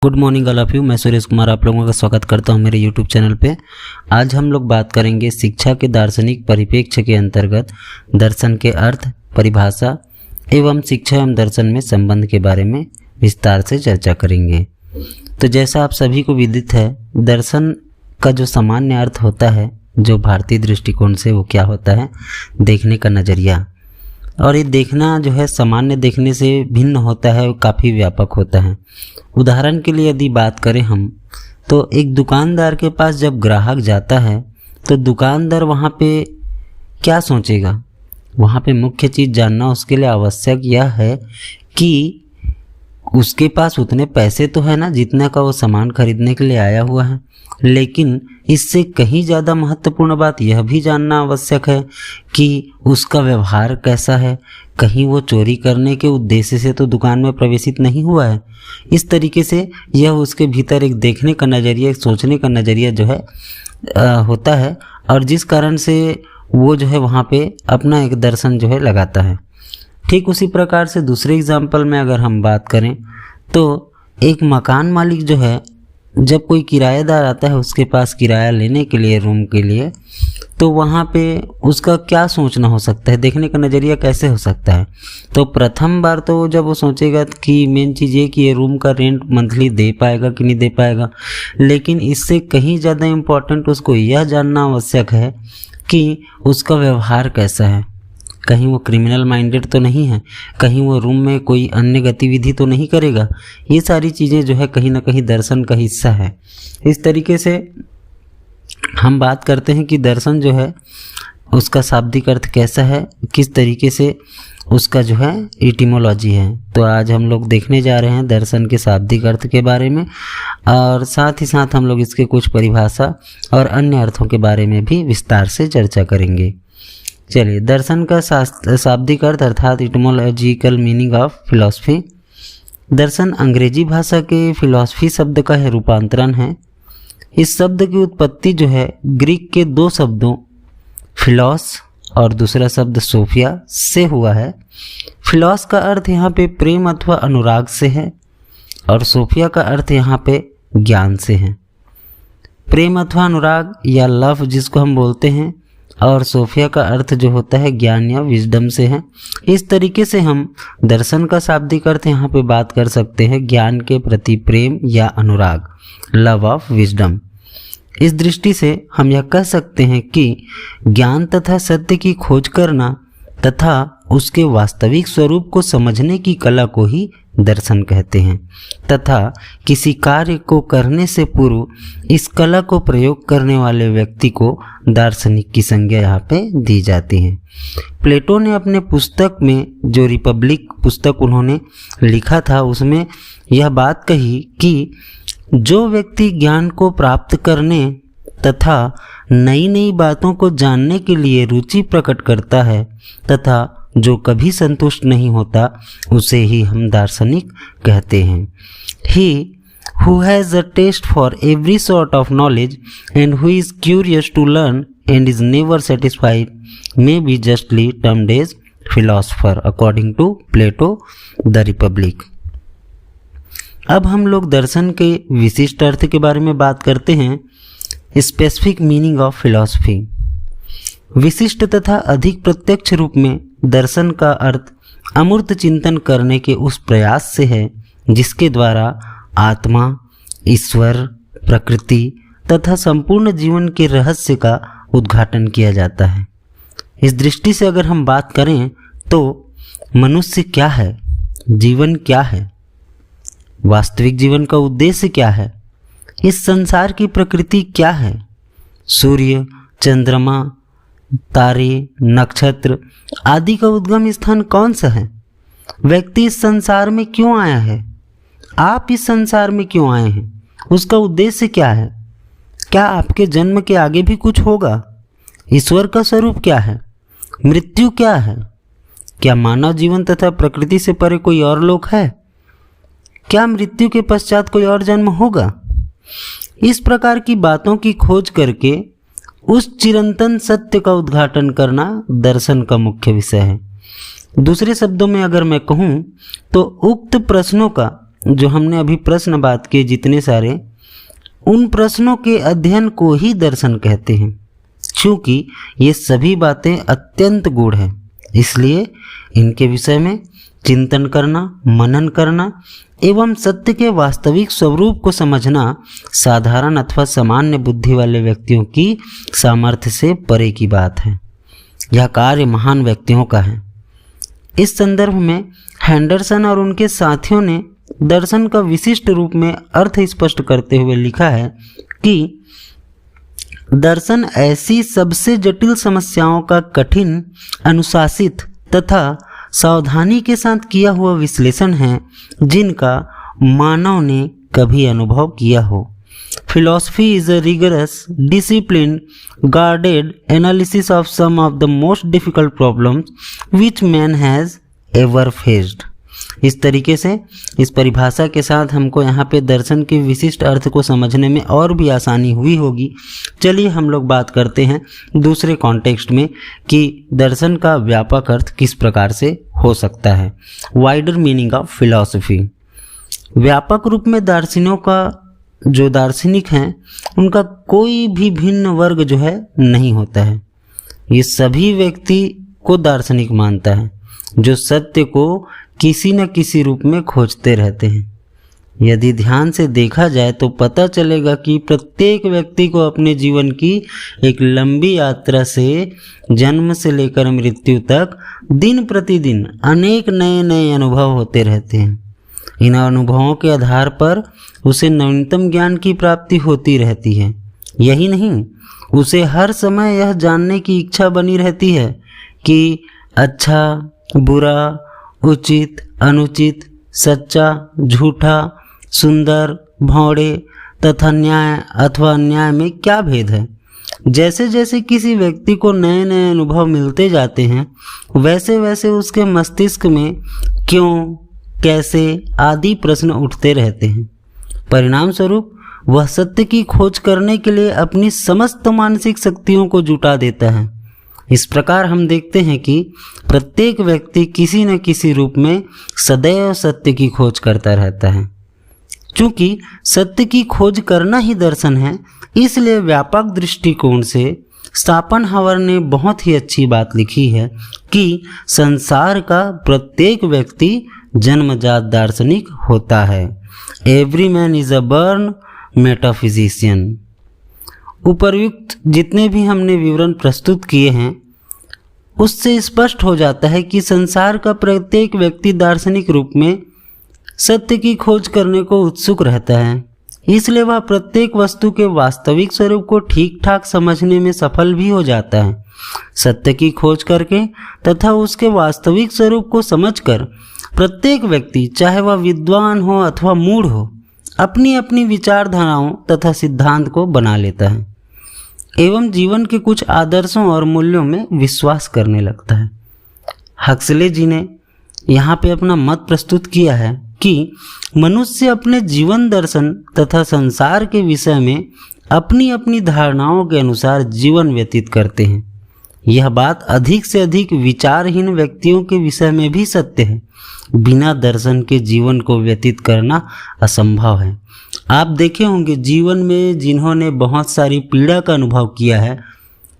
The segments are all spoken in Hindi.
Good morning all of you. मैं सुरेश कुमार आप लोगों का स्वागत करता हूं मेरे यूट्यूब चैनल पे। आज हम लोग बात करेंगे शिक्षा के दार्शनिक परिप्रेक्ष्य के अंतर्गत दर्शन के अर्थ, परिभाषा एवं शिक्षा एवं दर्शन में संबंध के बारे में विस्तार से चर्चा करेंगे। तो जैसा आप सभी को विदित है, दर्शन का जो सामान्य अर्थ होता है, जो भारतीय दृष्टिकोण से वो क्या होता है, देखने का नज़रिया। और ये देखना जो है सामान्य देखने से भिन्न होता है, काफ़ी व्यापक होता है। उदाहरण के लिए यदि बात करें हम, तो एक दुकानदार के पास जब ग्राहक जाता है तो दुकानदार वहाँ पे क्या सोचेगा, वहाँ पे मुख्य चीज़ जानना उसके लिए आवश्यक यह है कि उसके पास उतने पैसे तो है ना जितना का वो सामान खरीदने के लिए आया हुआ है। लेकिन इससे कहीं ज़्यादा महत्वपूर्ण बात यह भी जानना आवश्यक है कि उसका व्यवहार कैसा है, कहीं वो चोरी करने के उद्देश्य से तो दुकान में प्रवेशित नहीं हुआ है। इस तरीके से यह उसके भीतर एक देखने का नज़रिया, एक सोचने का नज़रिया जो है होता है, और जिस कारण से वो जो है वहाँ पे अपना एक दर्शन जो है लगाता है। ठीक उसी प्रकार से दूसरे एग्जाम्पल में अगर हम बात करें तो एक मकान मालिक जो है, जब कोई किराएदार आता है उसके पास किराया लेने के लिए, रूम के लिए, तो वहाँ पे उसका क्या सोचना हो सकता है, देखने का नज़रिया कैसे हो सकता है। तो प्रथम बार तो जब वो सोचेगा कि मेन चीज़ ये कि ये रूम का रेंट मंथली दे पाएगा कि नहीं दे पाएगा। लेकिन इससे कहीं ज़्यादा इम्पोर्टेंट उसको यह जानना आवश्यक है कि उसका व्यवहार कैसा है, कहीं वो क्रिमिनल माइंडेड तो नहीं है, कहीं वो रूम में कोई अन्य गतिविधि तो नहीं करेगा। ये सारी चीज़ें जो है कहीं ना कहीं दर्शन का हिस्सा है। इस तरीके से हम बात करते हैं कि दर्शन जो है उसका शाब्दिक अर्थ कैसा है, किस तरीके से उसका जो है इटिमोलॉजी है। तो आज हम लोग देखने जा रहे हैं दर्शन के शाब्दिक अर्थ के बारे में, और साथ ही साथ हम लोग इसके कुछ परिभाषा और अन्य अर्थों के बारे में भी विस्तार से चर्चा करेंगे। चलिए, दर्शन का शाब्दिक अर्थ अर्थात इटिमोलॉजिकल मीनिंग ऑफ फिलॉसफी। दर्शन अंग्रेजी भाषा के फिलॉसफी शब्द का है रूपांतरण है। इस शब्द की उत्पत्ति जो है ग्रीक के दो शब्दों फिलॉस और दूसरा शब्द सोफिया से हुआ है। फिलॉस का अर्थ यहाँ पे प्रेम अथवा अनुराग से है, और सोफिया का अर्थ यहाँ पे ज्ञान से है। प्रेम अथवा अनुराग या लव जिसको हम बोलते हैं, और सोफिया का अर्थ जो होता है ज्ञान या विजडम से है। इस तरीके से हम दर्शन का शाब्दिक अर्थ यहाँ पे बात कर सकते हैं ज्ञान के प्रति प्रेम या अनुराग, लव ऑफ विजडम। इस दृष्टि से हम यह कह सकते हैं कि ज्ञान तथा सत्य की खोज करना तथा उसके वास्तविक स्वरूप को समझने की कला को ही दर्शन कहते हैं, तथा किसी कार्य को करने से पूर्व इस कला को प्रयोग करने वाले व्यक्ति को दार्शनिक की संज्ञा यहाँ पे दी जाती है। प्लेटो ने अपने पुस्तक में, जो रिपब्लिक पुस्तक उन्होंने लिखा था, उसमें यह बात कही कि जो व्यक्ति ज्ञान को प्राप्त करने तथा नई नई बातों को जानने के लिए रुचि प्रकट करता है तथा जो कभी संतुष्ट नहीं होता, उसे ही हम दार्शनिक कहते हैं। He who has a taste for every sort of knowledge and who is curious to learn and is never satisfied may be justly termed as philosopher according to Plato, The Republic। अब हम लोग दर्शन के विशिष्ट अर्थ के बारे में बात करते हैं, स्पेसिफिक मीनिंग ऑफ फिलॉसफी। विशिष्ट तथा अधिक प्रत्यक्ष रूप में दर्शन का अर्थ अमूर्त चिंतन करने के उस प्रयास से है जिसके द्वारा आत्मा, ईश्वर, प्रकृति तथा संपूर्ण जीवन के रहस्य का उद्घाटन किया जाता है। इस दृष्टि से अगर हम बात करें तो मनुष्य क्या है, जीवन क्या है, वास्तविक जीवन का उद्देश्य क्या है, इस संसार की प्रकृति क्या है, सूर्य, चंद्रमा, तारे, नक्षत्र आदि का उद्गम स्थान कौन सा है, व्यक्ति इस संसार में क्यों आया है, आप इस संसार में क्यों आए हैं, उसका उद्देश्य क्या है, क्या आपके जन्म के आगे भी कुछ होगा, ईश्वर का स्वरूप क्या है, मृत्यु क्या है, क्या मानव जीवन तथा प्रकृति से परे कोई और लोक है, क्या मृत्यु के पश्चात कोई और जन्म होगा। इस प्रकार की बातों की खोज करके उस चिरंतन सत्य का उद्घाटन करना दर्शन का मुख्य विषय है। दूसरे शब्दों में अगर मैं कहूँ तो उक्त प्रश्नों का जो हमने अभी प्रश्न बात किए जितने सारे, उन प्रश्नों के अध्ययन को ही दर्शन कहते हैं। क्योंकि ये सभी बातें अत्यंत गूढ़ हैं, इसलिए इनके विषय में चिंतन करना, मनन करना एवं सत्य के वास्तविक स्वरूप को समझना साधारण अथवा सामान्य बुद्धि वाले व्यक्तियों की सामर्थ्य से परे की बात है। यह कार्य महान व्यक्तियों का है। इस संदर्भ में हैंडरसन और उनके साथियों ने दर्शन का विशिष्ट रूप में अर्थ स्पष्ट करते हुए लिखा है कि दर्शन ऐसी सबसे जटिल समस्याओं का कठिन, अनुशासित तथा सावधानी के साथ किया हुआ विश्लेषण है जिनका मानव ने कभी अनुभव किया हो। Philosophy is a rigorous, disciplined, guarded analysis of some of the most difficult problems which man has ever faced। इस तरीके से इस परिभाषा के साथ हमको यहाँ पे दर्शन के विशिष्ट अर्थ को समझने में और भी आसानी हुई होगी। चलिए हम लोग बात करते हैं दूसरे कॉन्टेक्स्ट में कि दर्शन का व्यापक अर्थ किस प्रकार से हो सकता है। Wider meaning of philosophy. व्यापक रूप में दार्शनिकों का जो दार्शनिक हैं उनका कोई भी भिन्न वर्ग जो है नहीं होता है। ये सभी व्यक्ति को दार्शनिक मानता है जो सत्य को किसी न किसी रूप में खोजते रहते हैं। यदि ध्यान से देखा जाए तो पता चलेगा कि प्रत्येक व्यक्ति को अपने जीवन की एक लंबी यात्रा से जन्म से लेकर मृत्यु तक दिन प्रतिदिन अनेक नए नए अनुभव होते रहते हैं। इन अनुभवों के आधार पर उसे नवीनतम ज्ञान की प्राप्ति होती रहती है। यही नहीं, उसे हर समय यह जानने की इच्छा बनी रहती है कि अच्छा, बुरा, उचित, अनुचित, सच्चा, झूठा, सुंदर, भौड़े तथा न्याय अथवा अन्याय में क्या भेद है। जैसे जैसे किसी व्यक्ति को नए नए अनुभव मिलते जाते हैं वैसे वैसे उसके मस्तिष्क में क्यों, कैसे आदि प्रश्न उठते रहते हैं। परिणाम स्वरूप वह सत्य की खोज करने के लिए अपनी समस्त मानसिक शक्तियों को जुटा देता है। इस प्रकार हम देखते हैं कि प्रत्येक व्यक्ति किसी न किसी रूप में सदैव सत्य की खोज करता रहता है। चूँकि सत्य की खोज करना ही दर्शन है, इसलिए व्यापक दृष्टिकोण से शोपेनहावर ने बहुत ही अच्छी बात लिखी है कि संसार का प्रत्येक व्यक्ति जन्मजात दार्शनिक होता है। Every man is a born metaphysician. उपर्युक्त जितने भी हमने विवरण प्रस्तुत किए हैं उससे स्पष्ट हो जाता है कि संसार का प्रत्येक व्यक्ति दार्शनिक रूप में सत्य की खोज करने को उत्सुक रहता है। इसलिए वह प्रत्येक वस्तु के वास्तविक स्वरूप को ठीक ठाक समझने में सफल भी हो जाता है। सत्य की खोज करके तथा उसके वास्तविक स्वरूप को समझकर प्रत्येक व्यक्ति, चाहे वह विद्वान हो अथवा मूढ़ हो, अपनी अपनी विचारधाराओं तथा सिद्धांत को बना लेता है एवं जीवन के कुछ आदर्शों और मूल्यों में विश्वास करने लगता है। हक्सले जी ने यहाँ पे अपना मत प्रस्तुत किया है कि मनुष्य अपने जीवन दर्शन तथा संसार के विषय में अपनी अपनी धारणाओं के अनुसार जीवन व्यतीत करते हैं। यह बात अधिक से अधिक विचारहीन व्यक्तियों के विषय में भी सत्य है। बिना दर्शन के जीवन को व्यतीत करना असंभव है। आप देखे होंगे जीवन में जिन्होंने बहुत सारी पीड़ा का अनुभव किया है,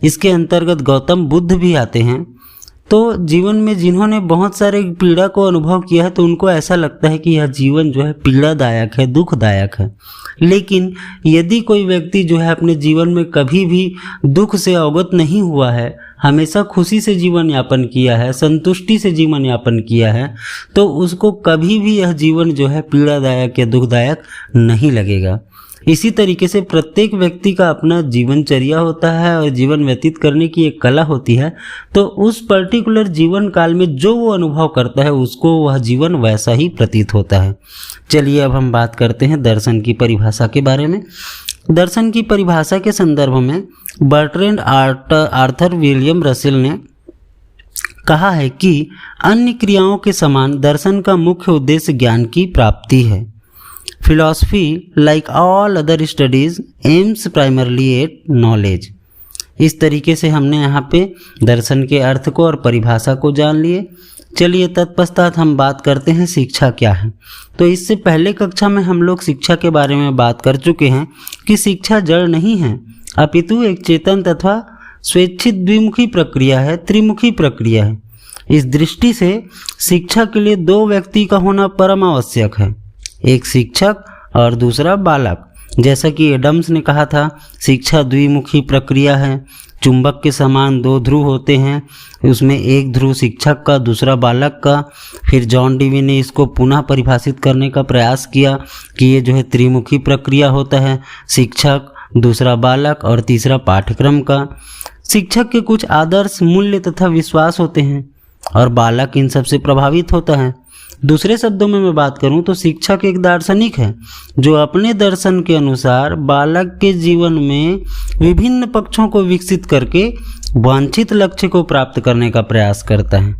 इसके अंतर्गत गौतम बुद्ध भी आते हैं। तो जीवन में जिन्होंने बहुत सारे पीड़ा को अनुभव किया है तो उनको ऐसा लगता है कि यह जीवन जो है पीड़ादायक है, दुखदायक है। लेकिन यदि कोई व्यक्ति जो है अपने जीवन में कभी भी दुख से अवगत नहीं हुआ है, हमेशा खुशी से जीवन यापन किया है, संतुष्टि से जीवन यापन किया है, तो उसको कभी भी यह जीवन जो है पीड़ादायक या दुखदायक नहीं लगेगा। इसी तरीके से प्रत्येक व्यक्ति का अपना जीवनचर्या होता है और जीवन व्यतीत करने की एक कला होती है। तो उस पर्टिकुलर जीवन काल में जो वो अनुभव करता है उसको वह जीवन वैसा ही प्रतीत होता है। चलिए अब हम बात करते हैं दर्शन की परिभाषा के बारे में। दर्शन की परिभाषा के संदर्भ में बर्ट्रैंड आर्थर विलियम रसेल ने कहा है कि अन्य क्रियाओं के समान दर्शन का मुख्य उद्देश्य ज्ञान की प्राप्ति है। Philosophy, like all other studies, aims primarily at knowledge। इस तरीके से हमने यहाँ पे दर्शन के अर्थ को और परिभाषा को जान लिए। चलिए तत्पश्चात हम बात करते हैं शिक्षा क्या है। तो इससे पहले कक्षा में हम लोग शिक्षा के बारे में बात कर चुके हैं कि शिक्षा जड़ नहीं है, अपितु एक चेतन तथा स्वेच्छित द्विमुखी प्रक्रिया है, त्रिमुखी प्रक्रिया है। इस दृष्टि से शिक्षा के लिए दो व्यक्ति का होना परम आवश्यक है, एक शिक्षक और दूसरा बालक। जैसा कि एडम्स ने कहा था, शिक्षा द्विमुखी प्रक्रिया है। चुंबक के समान दो ध्रुव होते हैं, उसमें एक ध्रुव शिक्षक का, दूसरा बालक का। फिर जॉन डीवी ने इसको पुनः परिभाषित करने का प्रयास किया कि ये जो है त्रिमुखी प्रक्रिया होता है, शिक्षक, दूसरा बालक और तीसरा पाठ्यक्रम का। शिक्षक के कुछ आदर्श, मूल्य तथा विश्वास होते हैं और बालक इन सब से प्रभावित होता है। दूसरे शब्दों में मैं बात करूं तो शिक्षक एक दार्शनिक है जो अपने दर्शन के अनुसार बालक के जीवन में विभिन्न पक्षों को विकसित करके वांछित लक्ष्य को प्राप्त करने का प्रयास करता है।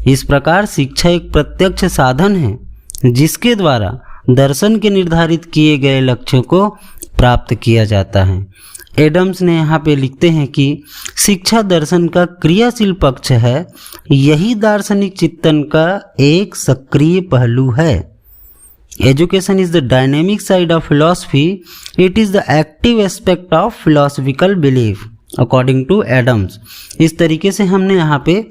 इस प्रकार शिक्षा एक प्रत्यक्ष साधन है जिसके द्वारा दर्शन के निर्धारित किए गए लक्ष्यों को प्राप्त किया जाता है। एडम्स ने यहाँ पे लिखते हैं कि शिक्षा दर्शन का क्रियाशील पक्ष है, यही दार्शनिक चिंतन का एक सक्रिय पहलू है। Education is the dynamic side of philosophy, it is the active aspect of philosophical belief according to Adams. इस तरीके से हमने यहाँ पे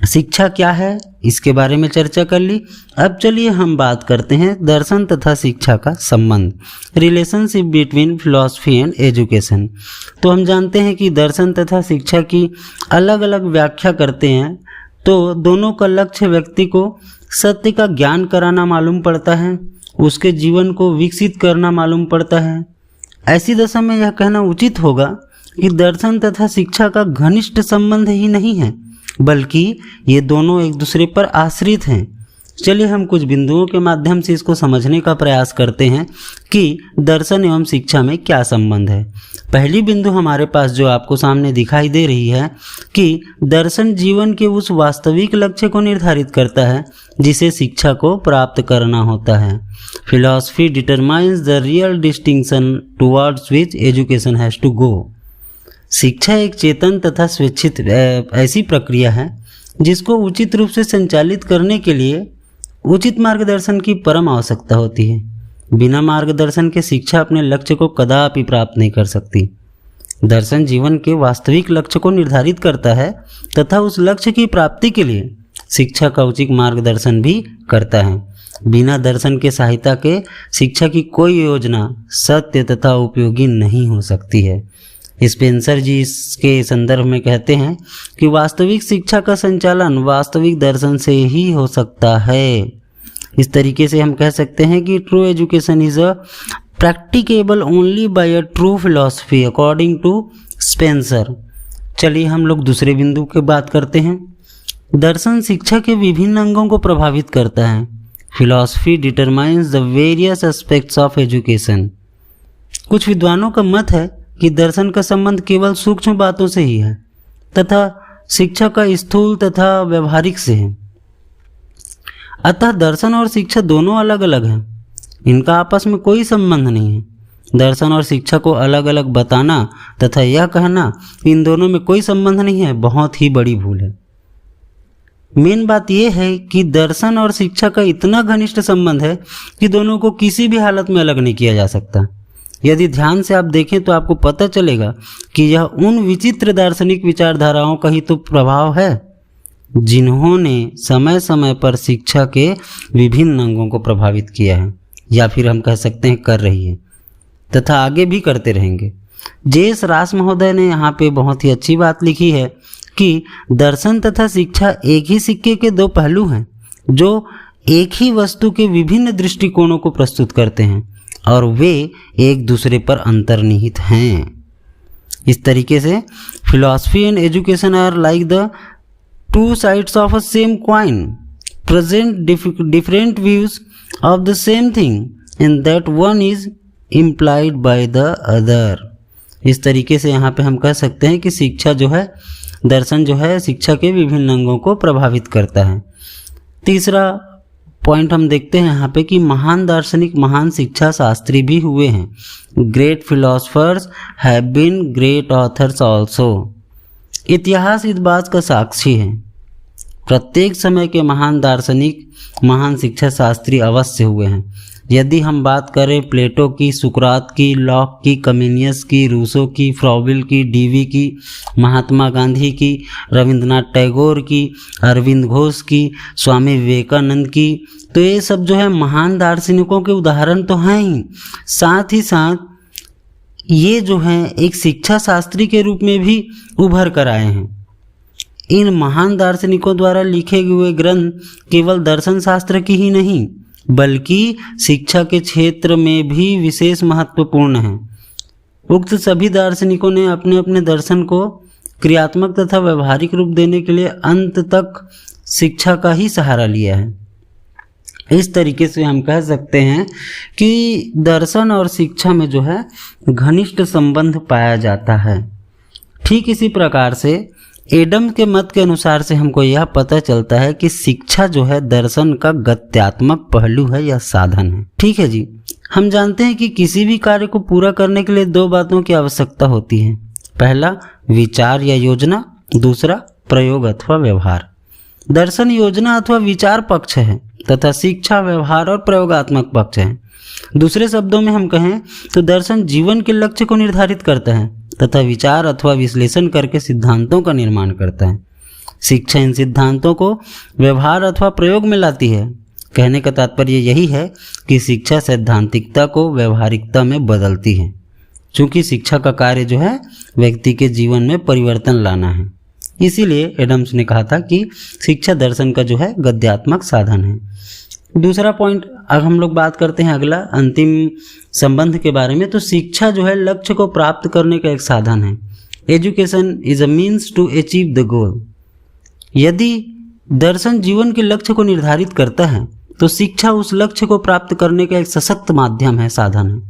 शिक्षा क्या है इसके बारे में चर्चा कर ली। अब चलिए हम बात करते हैं दर्शन तथा शिक्षा का संबंध, relationship between philosophy and education. तो हम जानते हैं कि दर्शन तथा शिक्षा की अलग अलग व्याख्या करते हैं, तो दोनों का लक्ष्य व्यक्ति को सत्य का ज्ञान कराना मालूम पड़ता है, उसके जीवन को विकसित करना मालूम पड़ता है। ऐसी दशा में यह कहना उचित होगा कि दर्शन तथा शिक्षा का घनिष्ठ संबंध ही नहीं है, बल्कि ये दोनों एक दूसरे पर आश्रित हैं। चलिए हम कुछ बिंदुओं के माध्यम से इसको समझने का प्रयास करते हैं कि दर्शन एवं शिक्षा में क्या संबंध है। पहली बिंदु हमारे पास जो आपको सामने दिखाई दे रही है कि दर्शन जीवन के उस वास्तविक लक्ष्य को निर्धारित करता है जिसे शिक्षा को प्राप्त करना होता है। Philosophy determines the real distinction towards which education has to go. शिक्षा एक चेतन तथा स्वेच्छित ऐसी प्रक्रिया है जिसको उचित रूप से संचालित करने के लिए उचित मार्गदर्शन की परम आवश्यकता होती है। बिना मार्गदर्शन के शिक्षा अपने लक्ष्य को कदापि प्राप्त नहीं कर सकती। दर्शन जीवन के वास्तविक लक्ष्य को निर्धारित करता है तथा उस लक्ष्य की प्राप्ति के लिए शिक्षा का उचित मार्गदर्शन भी करता है। बिना दर्शन के सहायता के शिक्षा की कोई योजना सत्य तथा उपयोगी नहीं हो सकती है। स्पेंसर जी इसके संदर्भ में कहते हैं कि वास्तविक शिक्षा का संचालन वास्तविक दर्शन से ही हो सकता है। इस तरीके से हम कह सकते हैं कि true education is a practicable only by a true philosophy according to Spencer. चलिए हम लोग दूसरे बिंदु की बात करते हैं। दर्शन शिक्षा के विभिन्न अंगों को प्रभावित करता है। Philosophy determines the various aspects of education. कुछ विद्वानों का मत है कि दर्शन का संबंध केवल सूक्ष्म बातों से ही है तथा शिक्षा का स्थूल तथा व्यवहारिक से है। अतः दर्शन और शिक्षा दोनों अलग अलग हैं, इनका आपस में कोई संबंध नहीं है। दर्शन और शिक्षा को अलग अलग बताना तथा यह कहना इन दोनों में कोई संबंध नहीं है, बहुत ही बड़ी भूल है। मेन बात यह है कि दर्शन और शिक्षा का इतना घनिष्ठ संबंध है कि दोनों को किसी भी हालत में अलग नहीं किया जा सकता। यदि ध्यान से आप देखें तो आपको पता चलेगा कि यह उन विचित्र दार्शनिक विचारधाराओं का ही तो प्रभाव है जिन्होंने समय समय पर शिक्षा के विभिन्न अंगों को प्रभावित किया है, या फिर हम कह सकते हैं कर रही है तथा आगे भी करते रहेंगे। जे.एस. रास महोदय ने यहाँ पे बहुत ही अच्छी बात लिखी है कि दर्शन तथा शिक्षा एक ही सिक्के के दो पहलू हैं जो एक ही वस्तु के विभिन्न दृष्टिकोणों को प्रस्तुत करते हैं और वे एक दूसरे पर अंतर्निहित हैं। इस तरीके से philosophy and education are like the two sides of a same coin, present different views of the same thing and that one is implied by the other. इस तरीके से यहाँ पे हम कह सकते हैं कि शिक्षा जो है, दर्शन जो है, शिक्षा के विभिन्न अंगों को प्रभावित करता है। तीसरा पॉइंट हम देखते हैं यहाँ पे कि महान दार्शनिक महान शिक्षा शास्त्री भी हुए हैं। Great philosophers have been great authors also. इतिहास इस बात का साक्षी है। प्रत्येक समय के महान दार्शनिक, महान शिक्षा शास्त्री अवश्य हुए हैं। यदि हम बात करें प्लेटो की, सुकरात की, लॉक की, कम्युनियस की, रूसो की, फ्रॉबिल की, डीवी की, महात्मा गांधी की, रविंद्रनाथ टैगोर की, अरविंद घोष की, स्वामी विवेकानंद की, तो ये सब जो है महान दार्शनिकों के उदाहरण तो हैं ही, साथ ही साथ ये जो हैं एक शिक्षा शास्त्री के रूप में भी उभर कर आए हैं। इन महान दार्शनिकों द्वारा लिखे हुए ग्रंथ केवल दर्शन शास्त्र की ही नहीं बल्कि शिक्षा के क्षेत्र में भी विशेष महत्वपूर्ण हैं। उक्त सभी दार्शनिकों ने अपने अपने दर्शन को क्रियात्मक तथा व्यवहारिक रूप देने के लिए अंत तक शिक्षा का ही सहारा लिया है। इस तरीके से हम कह सकते हैं कि दर्शन और शिक्षा में जो है घनिष्ठ संबंध पाया जाता है। ठीक इसी प्रकार से एडम के मत के अनुसार से हमको यह पता चलता है कि शिक्षा जो है दर्शन का गत्यात्मक पहलू है या साधन है। ठीक है जी, हम जानते हैं कि किसी भी कार्य को पूरा करने के लिए दो बातों की आवश्यकता होती है। पहला विचार या योजना, दूसरा प्रयोग अथवा व्यवहार। दर्शन योजना अथवा विचार पक्ष है तथा शिक्षा व्यवहार और प्रयोगात्मक पक्ष है। दूसरे शब्दों में हम कहें तो दर्शन जीवन के लक्ष्य को निर्धारित करता है तथा विचार अथवा विश्लेषण करके सिद्धांतों का निर्माण करता है। शिक्षा इन सिद्धांतों को व्यवहार अथवा प्रयोग में लाती है। कहने का तात्पर्य यही है कि शिक्षा सैद्धांतिकता को व्यवहारिकता में बदलती है, क्योंकि शिक्षा का कार्य जो है व्यक्ति के जीवन में परिवर्तन लाना है। इसीलिए एडम्स ने कहा था कि शिक्षा दर्शन का जो है गद्यात्मक साधन है। दूसरा पॉइंट अब हम लोग बात करते हैं अगला अंतिम संबंध के बारे में। तो शिक्षा जो है लक्ष्य को प्राप्त करने का एक साधन है। Education is a means to achieve the goal. यदि दर्शन जीवन के लक्ष्य को निर्धारित करता है तो शिक्षा उस लक्ष्य को प्राप्त करने का एक सशक्त माध्यम है, साधन है।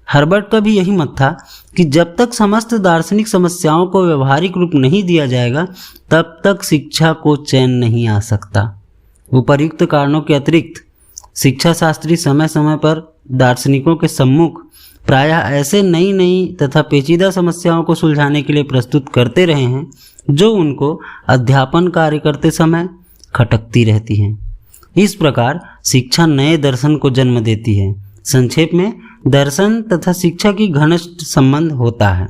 हर्बर्ट का भी यही मत था कि जब तक समस्त दार्शनिक समस्याओं को व्यवहारिक रूप नहीं दिया जाएगा तब तक शिक्षा को चैन नहीं आ सकता। उपर्युक्त कारणों के अतिरिक्त शिक्षा शास्त्री समय समय पर दार्शनिकों के सम्मुख प्रायः ऐसे नई नई तथा पेचीदा समस्याओं को सुलझाने के लिए प्रस्तुत करते रहे हैं जो उनको अध्यापन कार्य करते समय खटकती रहती हैं। इस प्रकार शिक्षा नए दर्शन को जन्म देती है। संक्षेप में दर्शन तथा शिक्षा की घनिष्ठ संबंध होता है।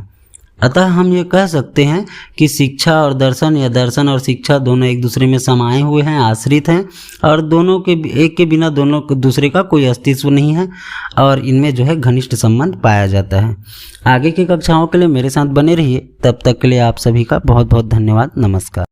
अतः हम ये कह सकते हैं कि शिक्षा और दर्शन या दर्शन और शिक्षा दोनों एक दूसरे में समाये हुए हैं, आश्रित हैं और दोनों के एक के बिना दोनों दूसरे का कोई अस्तित्व नहीं है और इनमें जो है घनिष्ठ संबंध पाया जाता है। आगे की कक्षाओं के लिए मेरे साथ बने रहिए। तब तक के लिए आप सभी का बहुत बहुत धन्यवाद। नमस्कार।